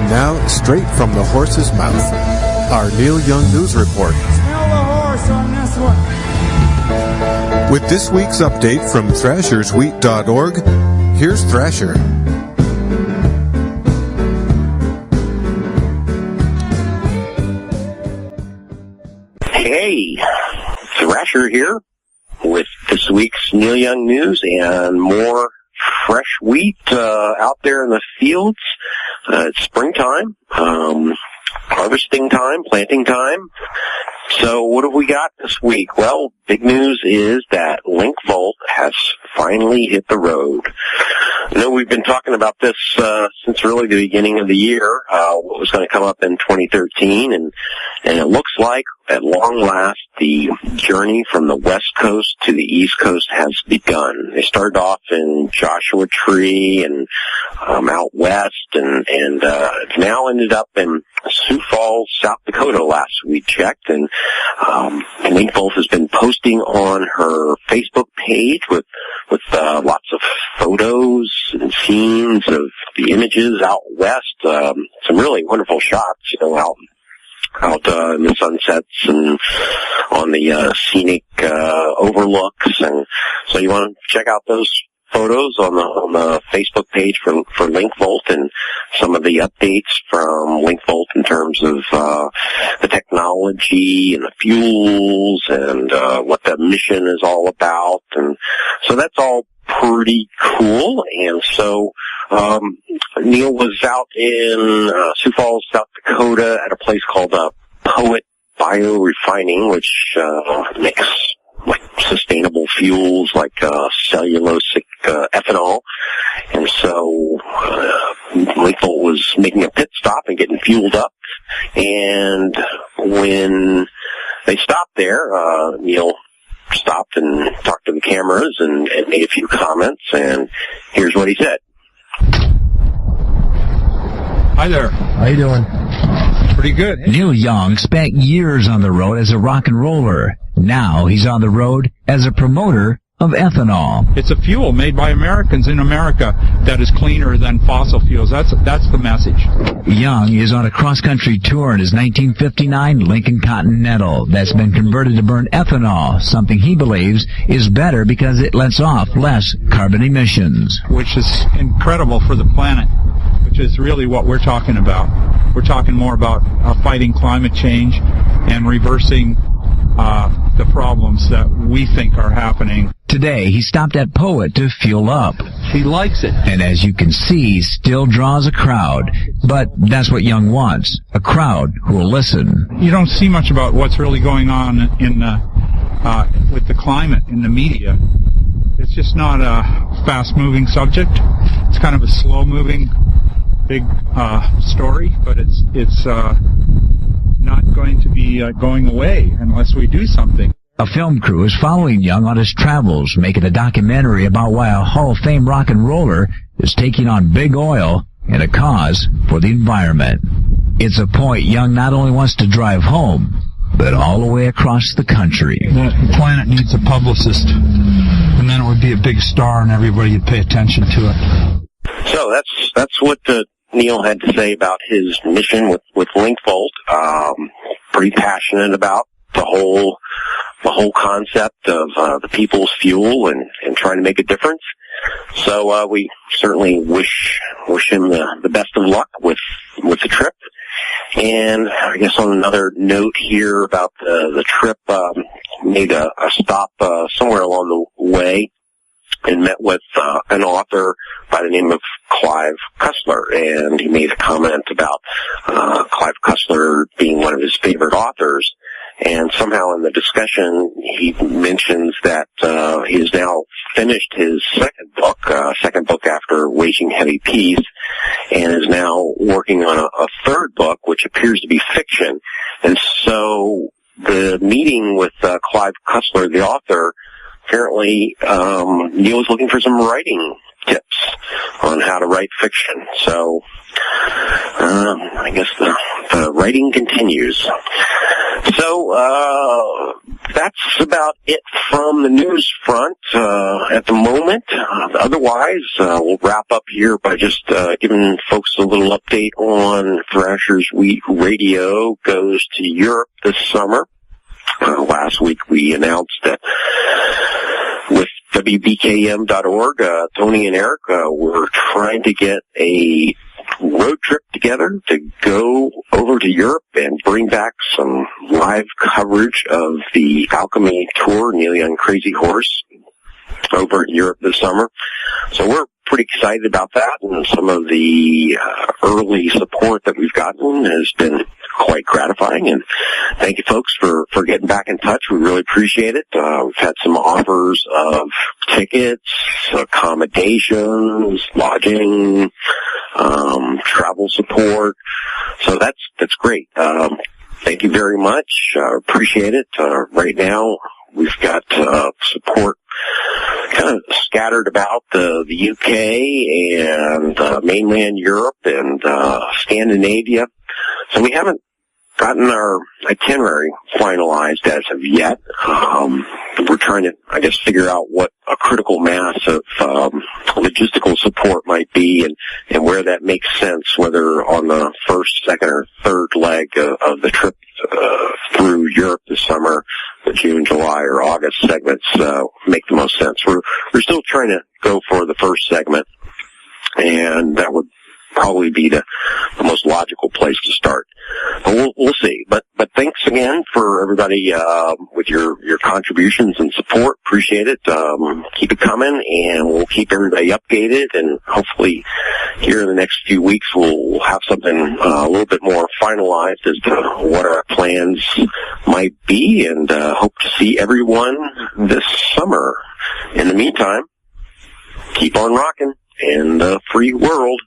now, straight from the horse's mouth, our Neil Young News Report. Smell the horse on this one. With this week's update from ThrashersWheat.org, here's Thrasher. Hey, Thrasher here with this week's Neil Young News and more fresh wheat out there in the fields. It's springtime, harvesting time, planting time. So what have we got this week? Well, big news is that LinkVolt has finally hit the road. I know we've been talking about this since really the beginning of the year, what was going to come up in 2013, and it looks like at long last the journey from the West Coast to the East Coast has begun. They started off in Joshua Tree and out west, and it's now ended up in Sioux Falls, South Dakota last we checked, and LinkVolt has been posting on her Facebook page with lots of photos and scenes of the images out west, some really wonderful shots, out in the sunsets and on the scenic overlooks, and so you want to check out those photos on the Facebook page for LinkVolt and some of the updates from LinkVolt in terms of the technology and the fuels and what the mission is all about, and so that's all pretty cool. And so Neil was out in Sioux Falls, South Dakota at a place called Poet Biorefining, which makes like sustainable fuels like cellulosic ethanol. And so LinkVolt was making a pit stop and getting fueled up, and when they stopped there, Neil stopped and talked to the cameras and made a few comments, and here's what he said. Hi there. How you doing? Pretty good. Neil Young spent years on the road as a rock and roller. Now he's on the road as a promoter of ethanol. It's a fuel made by Americans in America that is cleaner than fossil fuels. That's the message. Young is on a cross-country tour in his 1959 Lincoln Continental that's been converted to burn ethanol, something he believes is better because it lets off less carbon emissions. Which is incredible for the planet, which is really what we're talking about. We're talking more about fighting climate change and reversing the problems that we think are happening. Today, he stopped at Poet to fuel up. He likes it. And as you can see, still draws a crowd. But that's what Young wants, a crowd who will listen. You don't see much about what's really going on in with the climate in the media. It's just not a fast-moving subject. It's kind of a slow-moving, big story, but it's not going to be going away unless we do something. A film crew is following Young on his travels, making a documentary about why a Hall of Fame rock and roller is taking on big oil and a cause for the environment. It's a point Young not only wants to drive home, but all the way across the country. The planet needs a publicist, and then it would be a big star and everybody would pay attention to it. So that's what Neil had to say about his mission with LinkVolt. Pretty passionate about the whole concept of the people's fuel and trying to make a difference. So we certainly wish him the best of luck with the trip. And I guess on another note here about the trip, made a stop somewhere along the way and met with an author by the name of Clive Cussler, and he made a comment about Clive Cussler being one of his favorite authors. And somehow in the discussion, he mentions that he has now finished his second book after Waging Heavy Peace, and is now working on a third book, which appears to be fiction. And so the meeting with Clive Cussler, the author, apparently Neil was looking for some writing tips on how to write fiction. So I guess the writing continues. So that's about it from the news front at the moment. Otherwise, we'll wrap up here by just giving folks a little update on Thrashers Wheat Radio goes to Europe this summer. Last week we announced that with WBKM.org, Tony and Eric were trying to get a road trip together to go over to Europe and bring back some live coverage of the Alchemy Tour, Neil Young Crazy Horse, over in Europe this summer. So we're pretty excited about that, and some of the early support that we've gotten has been quite gratifying, and thank you folks for getting back in touch. We really appreciate it. We've had some offers of tickets, accommodations, lodging, travel support. So that's great. Thank you very much. Appreciate it. Right now, we've got support kind of scattered about the UK and mainland Europe and Scandinavia. So we haven't gotten our itinerary finalized as of yet. We're trying to, I guess, figure out what a critical mass of logistical support might be and where that makes sense, whether on the first, second, or third leg of the trip through Europe this summer, the June, July, or August segments make the most sense. We're still trying to go for the first segment, and that would probably be the most logical place to start. But we'll see. But thanks again for everybody with your contributions and support. Appreciate it. Keep it coming, and we'll keep everybody updated. And hopefully, here in the next few weeks, we'll have something a little bit more finalized as to what our plans might be. And hope to see everyone this summer. In the meantime, keep on rocking in the free world.